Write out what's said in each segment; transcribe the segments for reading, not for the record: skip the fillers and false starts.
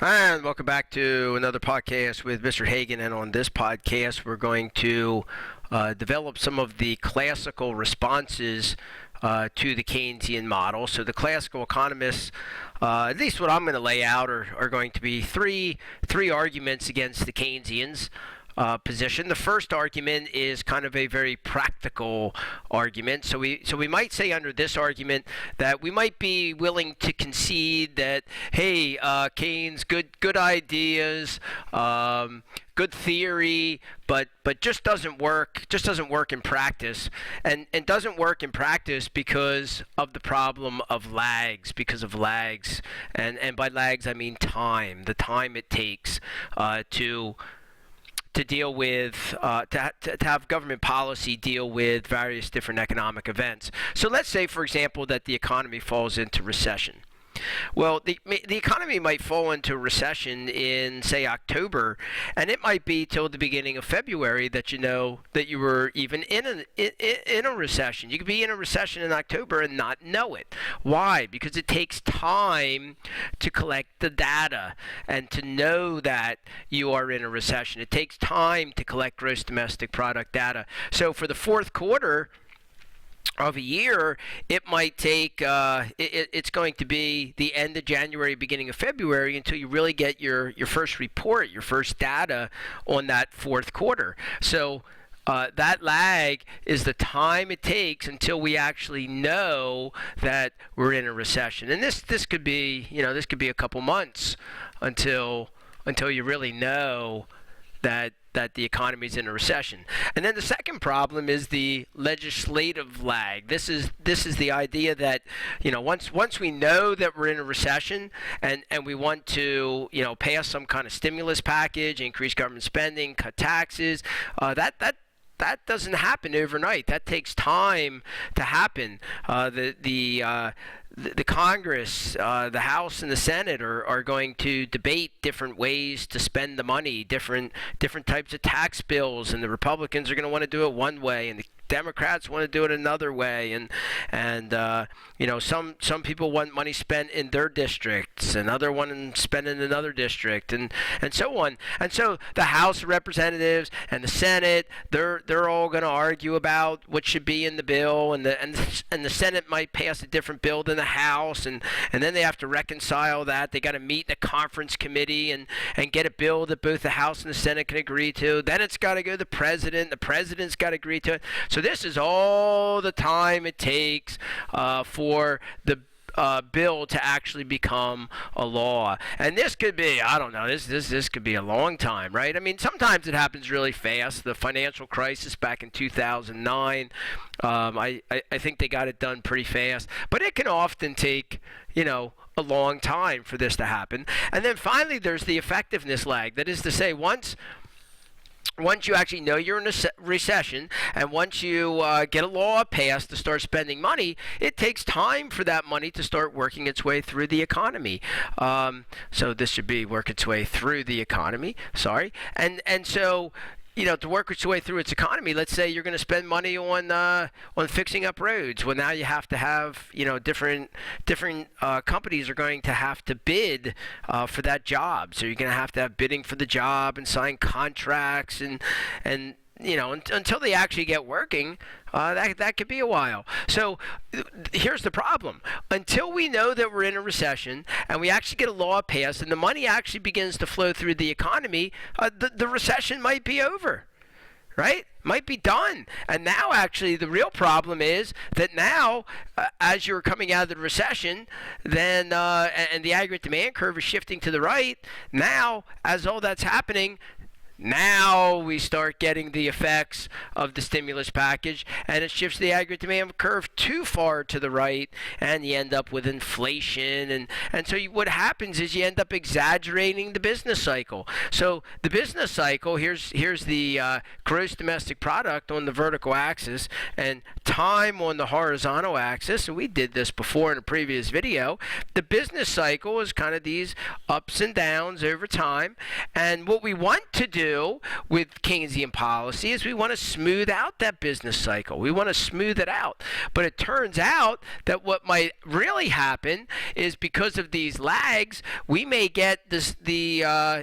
And welcome back to another podcast with Mr. Hagan. And on this podcast, we're going to develop some of the classical responses to the Keynesian model. So the classical economists, at least what I'm going to lay out, are going to be three arguments against the Keynesians position. The first argument is kind of a very practical argument. So we might say under this argument that we might be willing to concede that, hey, Keynes, good ideas, good theory, but just doesn't work. Just doesn't work in practice, and doesn't work in practice because of the problem of lags. Because of lags, and by lags I mean time. The time it takes to deal with, to have government policy deal with various different economic events. So let's say, for example, that the economy falls into recession. Well, the economy might fall into recession in, say, October, and it might be till the beginning of February that you know that you were even in a recession. You could be in a recession in October and not know it. Why? Because it takes time to collect the data and to know that you are in a recession. It takes time to collect gross domestic product data. So for the fourth quarter of a year, it might take, it's going to be the end of January, beginning of February until you really get your first report, your first data on that fourth quarter. So that lag is the time it takes until we actually know that we're in a recession. And this could be, this could be a couple months until you really know that the economy is in a recession. And then the second problem is the legislative lag. This is the idea that, once we know that we're in a recession and we want to, pass some kind of stimulus package, increase government spending, cut taxes, that doesn't happen overnight. That takes time to happen. The Congress, the House and the Senate are going to debate different ways to spend the money, different types of tax bills, and the Republicans are going to want to do it one way, and the Democrats want to do it another way, and some people want money spent in their districts, and other want to spend in another district, and so on. And so the House of Representatives and the Senate, they're all going to argue about what should be in the bill, and the Senate might pass a different bill than the House, and then they have to reconcile that. They got to meet in a conference committee and get a bill that both the House and the Senate can agree to. Then it's got to go to the president. The president's got to agree to it. So this is all the time it takes for the bill to actually become a law. And this could be, I don't know, this could be a long time, right? I mean, sometimes it happens really fast. The financial crisis back in 2009, I think they got it done pretty fast. But it can often take, a long time for this to happen. And then finally, there's the effectiveness lag. That is to say, once you actually know you're in a recession, and once you get a law passed to start spending money, it takes time for that money to start working its way through the economy. So this should be work its way through the economy. Sorry. And so, to work its way through its economy, let's say you're going to spend money on fixing up roads. Well, now you have to have, different companies are going to have to bid for that job. So you're going to have bidding for the job and sign contracts and until they actually get working, that could be a while. So here's the problem. Until we know that we're in a recession and we actually get a law passed and the money actually begins to flow through the economy, the recession might be over, right? Might be done. And now actually the real problem is that now as you're coming out of the recession, then and the aggregate demand curve is shifting to the right, now as all that's happening, now we start getting the effects of the stimulus package, and it shifts the aggregate demand curve too far to the right, and you end up with inflation. And so what happens is you end up exaggerating the business cycle. So the business cycle, here's the gross domestic product on the vertical axis, and time on the horizontal axis, and we did this before in a previous video, the business cycle is kind of these ups and downs over time. And what we want to do with Keynesian policy is we want to smooth out that business cycle. We want to smooth it out. But it turns out that what might really happen is because of these lags, we may get the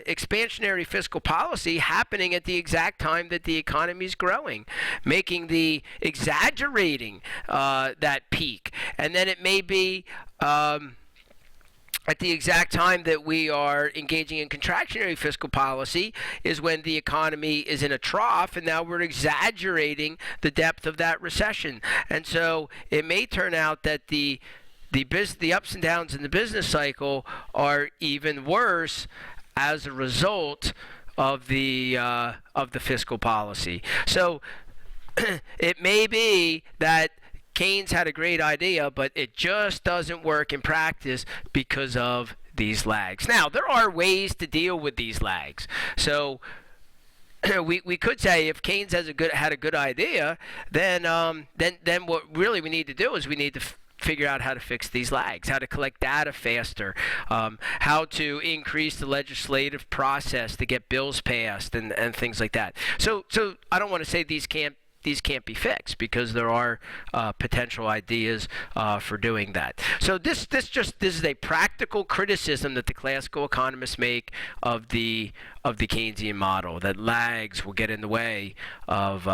expansionary fiscal policy happening at the exact time that the economy is growing, making the exaggerating that peak. And then it may be at the exact time that we are engaging in contractionary fiscal policy is when the economy is in a trough, and now we're exaggerating the depth of that recession. And so it may turn out that the ups and downs in the business cycle are even worse as a result of the fiscal policy. So it may be that Keynes had a great idea, but it just doesn't work in practice because of these lags. Now, there are ways to deal with these lags. So we could say if Keynes had a good idea, then what really we need to do is we need to figure out how to fix these lags, how to collect data faster, how to increase the legislative process to get bills passed and things like that. So I don't want to say these can't be fixed, because there are potential ideas for doing that. So this is a practical criticism that the classical economists make of the Keynesian model, that lags will get in the way of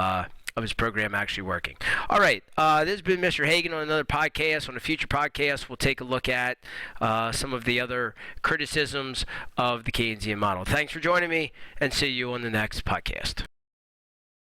his program actually working. All right, this has been Mr. Hagan on another podcast. On a future podcast, we'll take a look at some of the other criticisms of the Keynesian model. Thanks for joining me, and see you on the next podcast.